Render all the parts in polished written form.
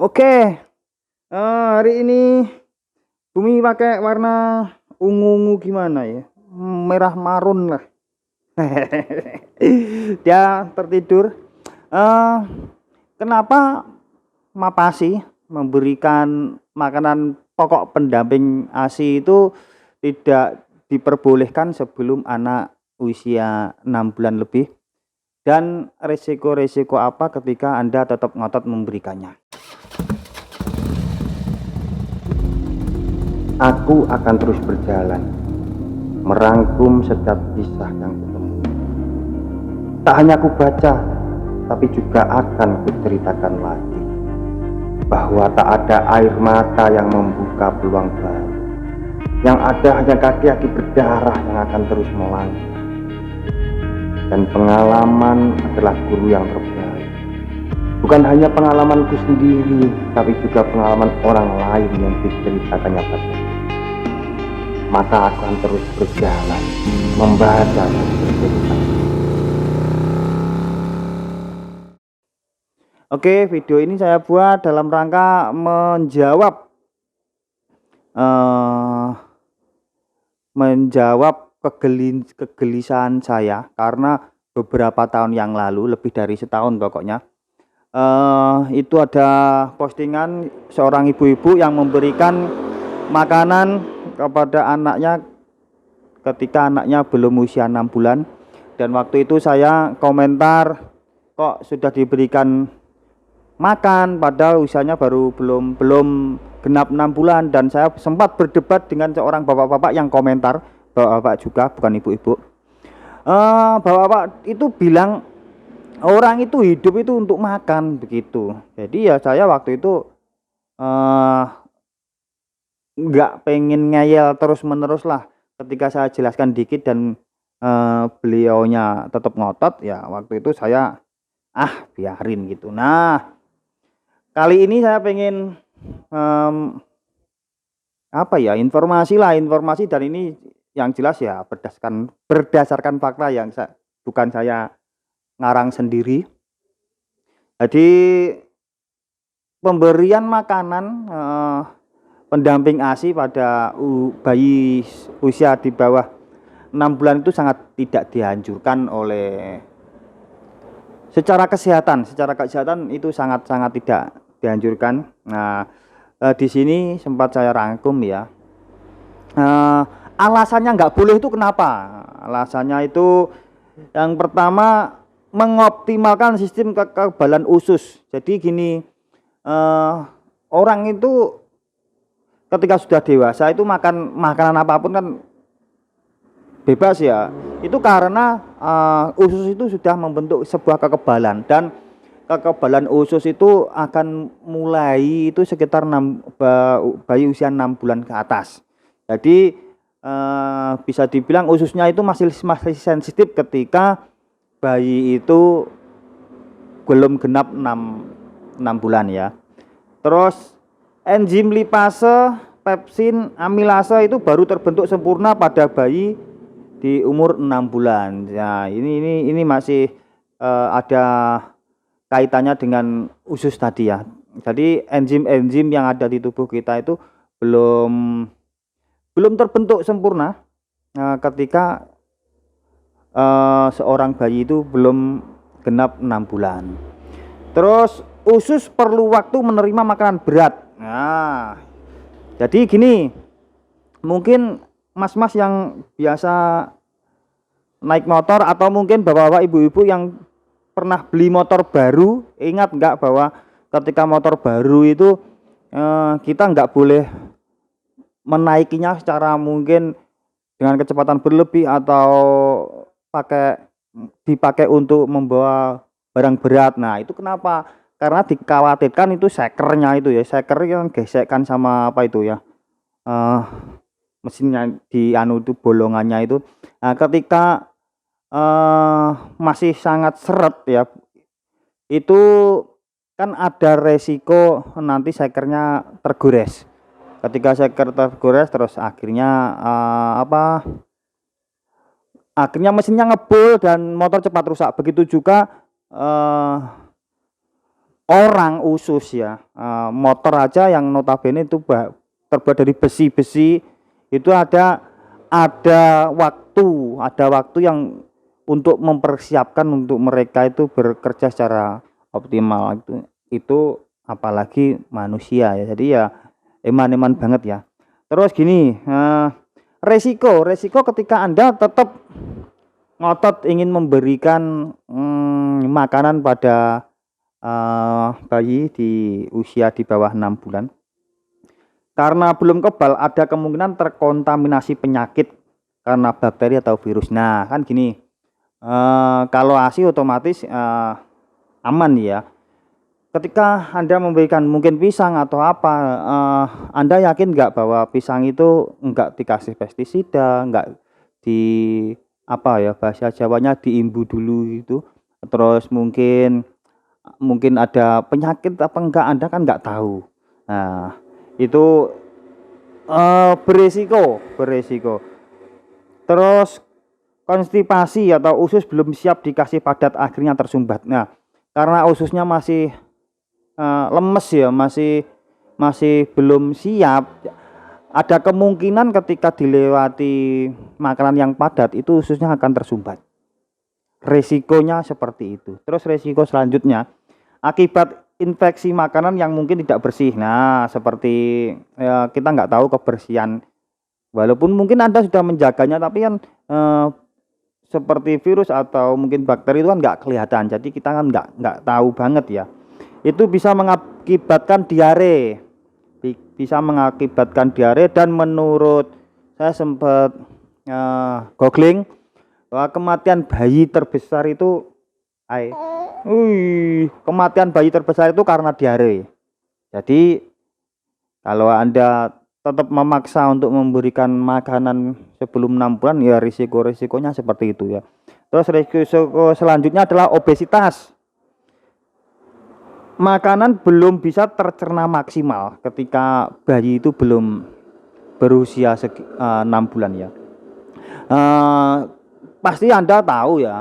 Oke, hari ini bumi pakai warna ungu-ungu gimana ya? Merah marun lah. Dia tertidur. Eh, Kenapa Mapasi memberikan makanan pokok pendamping ASI itu tidak diperbolehkan sebelum anak usia 6 bulan lebih, dan resiko-resiko apa ketika Anda tetap ngotot memberikannya? Aku akan terus berjalan, merangkum setiap kisah yang ketemu. Tak hanya aku baca, tapi juga akan kuceritakan lagi bahwa tak ada air mata yang membuka peluang baru. Yang ada hanya kaki-kaki berdarah yang akan terus melangkah. Dan pengalaman adalah guru yang terbaik. Bukan hanya pengalamanku sendiri, tapi juga pengalaman orang lain yang diceritakannya padaku. Maka aku akan terus berjalan, membaca dan bercerita. Oke, video ini saya buat dalam rangka menjawab kegelisahan saya, karena beberapa tahun yang lalu, lebih dari setahun pokoknya, itu ada postingan seorang ibu-ibu yang memberikan makanan kepada anaknya ketika anaknya belum usia 6 bulan. Dan waktu itu saya komentar, kok sudah diberikan makan padahal usianya belum genap 6 bulan. Dan saya sempat berdebat dengan seorang bapak-bapak yang komentar, bapak-bapak juga bukan ibu-ibu. Bapak-bapak itu bilang orang itu hidup itu untuk makan begitu. Jadi ya saya waktu itu nggak pengen ngeyel terus menerus lah. Ketika saya jelaskan dikit dan beliaunya tetap ngotot, ya waktu itu saya biarin gitu. Nah, kali ini saya pengen informasi, dan ini yang jelas ya berdasarkan fakta yang bukan saya ngarang sendiri. Jadi pemberian makanan pendamping ASI pada bayi usia di bawah 6 bulan itu sangat tidak dianjurkan oleh secara kesehatan itu sangat tidak dianjurkan. Nah, di sini sempat saya rangkum ya. Alasannya nggak boleh itu kenapa? Alasannya itu yang pertama, mengoptimalkan sistem kekebalan usus. Jadi gini, orang itu ketika sudah dewasa itu makan makanan apapun kan bebas ya. Itu karena usus itu sudah membentuk sebuah kekebalan, dan kekebalan usus itu akan mulai itu sekitar bayi usia 6 bulan ke atas. Jadi bisa dibilang ususnya itu masih sensitif ketika bayi itu belum genap 6 bulan ya. Terus enzim lipase, pepsin, amilase itu baru terbentuk sempurna pada bayi di umur 6 bulan. Ya, ini masih ada kaitannya dengan usus tadi ya. Jadi enzim-enzim yang ada di tubuh kita itu belum terbentuk sempurna ketika seorang bayi itu belum genap 6 bulan. Terus usus perlu waktu menerima makanan berat. Nah, jadi gini, mungkin mas-mas yang biasa naik motor, atau mungkin bapak-bapak ibu-ibu yang pernah beli motor baru, ingat nggak bahwa ketika motor baru itu kita nggak boleh menaikinya secara mungkin dengan kecepatan berlebih atau dipakai untuk membawa barang berat. Nah, itu kenapa? Karena dikhawatirkan itu sekernya itu ya, seker yang gesekkan sama apa itu ya, mesinnya itu bolongannya itu. Nah, ketika masih sangat seret ya, itu kan ada resiko nanti sekernya tergores. Ketika seker tergores, terus akhirnya mesinnya ngebul dan motor cepat rusak. Begitu juga orang usus ya, motor aja yang notabene itu terbuat dari besi-besi, itu ada waktu yang untuk mempersiapkan untuk mereka itu bekerja secara optimal, itu apalagi manusia ya. Jadi ya eman-eman banget ya. Terus gini, resiko ketika Anda tetap ngotot ingin memberikan makanan pada bayi di usia di bawah 6 bulan. Karena belum kebal, ada kemungkinan terkontaminasi penyakit karena bakteri atau virus. Nah, kan gini, kalau ASI otomatis aman ya. Ketika Anda memberikan mungkin pisang atau apa, Anda yakin nggak bahwa pisang itu nggak dikasih pestisida, nggak di apa ya, bahasa Jawanya diimbu dulu gitu. Terus mungkin ada penyakit apa enggak, Anda kan nggak tahu. Nah, itu beresiko. Terus konstipasi atau usus belum siap dikasih padat akhirnya tersumbat. Nah, karena ususnya masih lemes ya, masih belum siap, ada kemungkinan ketika dilewati makanan yang padat itu ususnya akan tersumbat. Resikonya seperti itu. Terus resiko selanjutnya akibat infeksi makanan yang mungkin tidak bersih. Nah, seperti kita nggak tahu kebersihan, walaupun mungkin Anda sudah menjaganya, tapi kan seperti virus atau mungkin bakteri itu kan nggak kelihatan, jadi kita kan nggak tahu banget ya. Itu bisa mengakibatkan diare, dan menurut saya sempat googling bahwa kematian bayi terbesar itu karena diare. Jadi kalau Anda tetap memaksa untuk memberikan makanan sebelum 6 bulan ya risikonya seperti itu ya. Terus risiko selanjutnya adalah obesitas. Makanan belum bisa tercerna maksimal ketika bayi itu belum berusia 6 bulan ya. Pasti Anda tahu ya,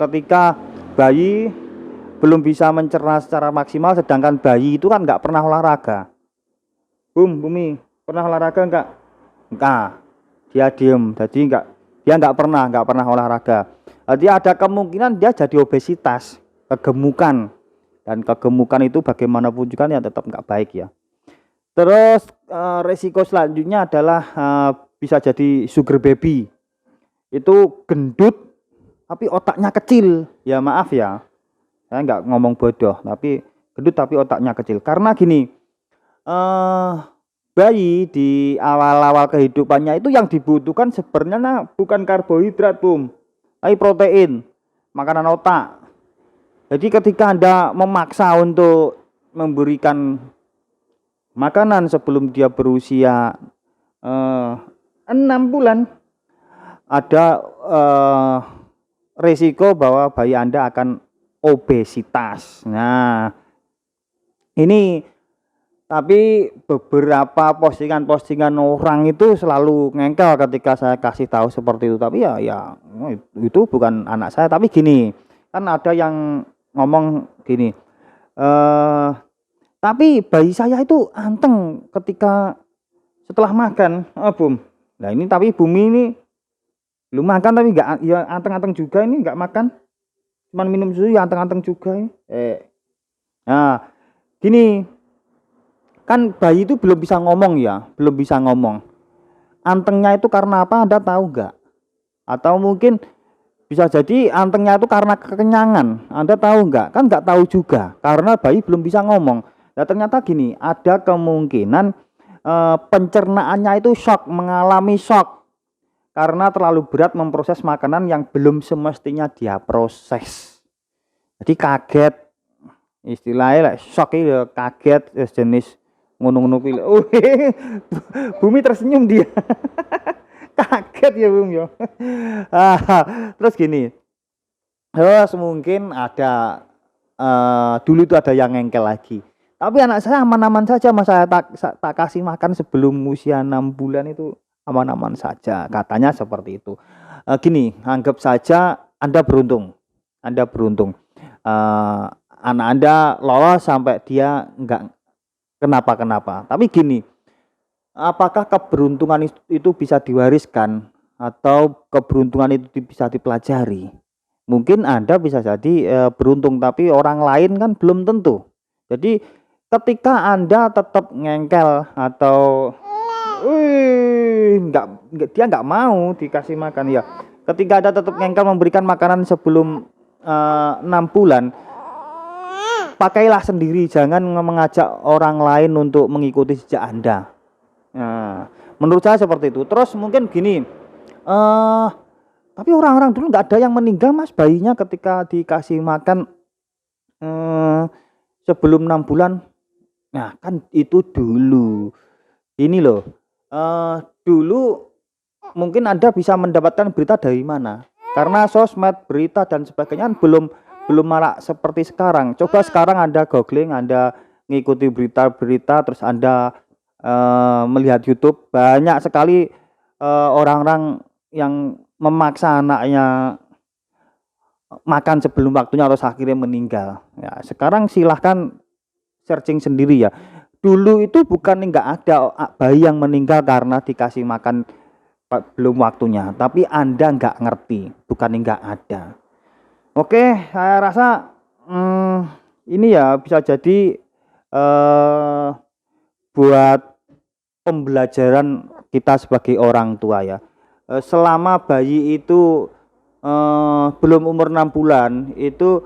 ketika bayi belum bisa mencerna secara maksimal, sedangkan bayi itu kan nggak pernah olahraga. Bumi pernah olahraga enggak? Dia diem, jadi dia nggak pernah olahraga. Jadi ada kemungkinan dia jadi obesitas, kegemukan, dan kegemukan itu bagaimanapun juga ya tetap nggak baik ya. Terus resiko selanjutnya adalah bisa jadi sugar baby, itu gendut tapi otaknya kecil. Ya maaf ya, saya nggak ngomong bodoh, tapi gendut tapi otaknya kecil. Karena gini, bayi di awal-awal kehidupannya itu yang dibutuhkan sebenarnya bukan karbohidrat, tapi protein, makanan otak. Jadi ketika Anda memaksa untuk memberikan makanan sebelum dia berusia 6 bulan, ada risiko bahwa bayi Anda akan obesitas. Nah, ini tapi beberapa postingan orang itu selalu ngengkel ketika saya kasih tahu seperti itu. Tapi ya itu bukan anak saya. Tapi gini, kan ada yang ngomong gini, tapi bayi saya itu anteng ketika setelah makan, Nah ini tapi Bumi ini belum makan tapi nggak, ya anteng-anteng juga ini, nggak makan, cuman minum susu ya anteng-anteng juga ini. Nah gini, kan bayi itu belum bisa ngomong. Antengnya itu karena apa, Anda tahu nggak? Atau mungkin bisa jadi antengnya itu karena kekenyangan, Anda tahu nggak? Kan nggak tahu juga, karena bayi belum bisa ngomong. Nah ternyata gini, ada kemungkinan pencernaannya itu mengalami shock karena terlalu berat memproses makanan yang belum semestinya dia proses. Jadi kaget, istilahnya shock itu kaget, jenis ngono-ngono pilih. Bumi tersenyum dia. Kaget ya Bung ya. Terus gini, terus mungkin ada dulu itu ada yang ngengkel lagi. Tapi anak saya aman-aman saja, Mas. Saya tak kasih makan sebelum usia 6 bulan itu aman-aman saja. Katanya seperti itu. Gini, anggap saja Anda beruntung. anak Anda lolos sampai dia enggak kenapa-kenapa. Tapi gini, apakah keberuntungan itu bisa diwariskan atau keberuntungan itu bisa dipelajari? Mungkin Anda bisa jadi beruntung, tapi orang lain kan belum tentu. Jadi ketika Anda tetap ngengkel atau dia nggak mau dikasih makan ya. Ketika Anda tetap ngengkel memberikan makanan sebelum 6 bulan, pakailah sendiri, jangan mengajak orang lain untuk mengikuti jejak Anda. Nah, menurut saya seperti itu. Terus mungkin gini, tapi orang-orang dulu nggak ada yang meninggal mas bayinya ketika dikasih makan sebelum 6 bulan. Nah kan itu dulu. Ini loh, dulu mungkin Anda bisa mendapatkan berita dari mana? Karena sosmed, berita dan sebagainya kan belum marak seperti sekarang. Coba sekarang Anda googling, Anda ngikuti berita-berita, terus Anda melihat YouTube, banyak sekali orang-orang yang memaksa anaknya makan sebelum waktunya atau akhirnya meninggal. Ya, sekarang silahkan searching sendiri ya. Dulu itu bukan nggak ada bayi yang meninggal karena dikasih makan belum waktunya, tapi Anda nggak ngerti, bukan nggak ada. Oke, saya rasa ini ya bisa jadi buat pembelajaran kita sebagai orang tua ya. Selama bayi itu belum umur 6 bulan itu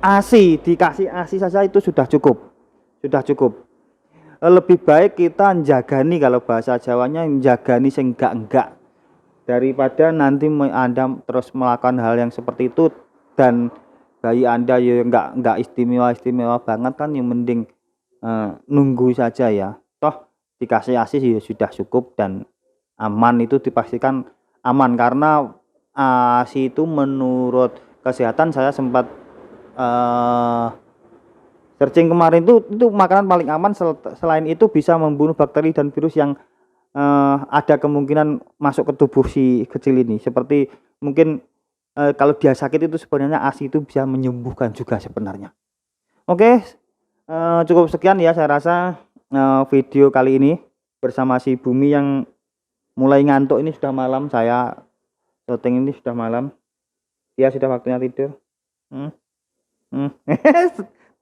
ASI, dikasih ASI saja itu sudah cukup. Lebih baik kita njagani, kalau bahasa Jawanya njagani sing enggak daripada nanti Anda terus melakukan hal yang seperti itu dan bayi Anda ya enggak istimewa banget kan, yang mending nunggu saja ya. Toh dikasih ASI ya sudah cukup dan aman, itu dipastikan aman karena ASI itu menurut kesehatan saya sempat searching kemarin itu makanan paling aman. Selain itu bisa membunuh bakteri dan virus yang ada kemungkinan masuk ke tubuh si kecil ini. Seperti mungkin kalau dia sakit itu sebenarnya ASI itu bisa menyembuhkan juga sebenarnya. Oke, cukup sekian ya saya rasa video kali ini bersama si Bumi yang mulai ngantuk. Ini sudah malam, saya syuting ini sudah malam, dia sudah waktunya tidur.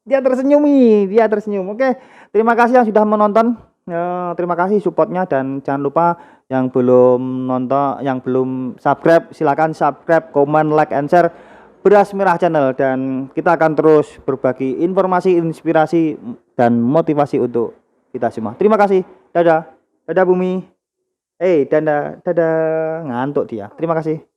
Dia tersenyum. Oke, terima kasih yang sudah menonton, terima kasih supportnya, dan jangan lupa yang belum nonton, yang belum subscribe, silakan subscribe, comment, like, and share Beras Merah Channel, dan kita akan terus berbagi informasi, inspirasi, dan motivasi untuk kita semua. Terima kasih, dadah Bumi, dadah, ngantuk dia. Terima kasih.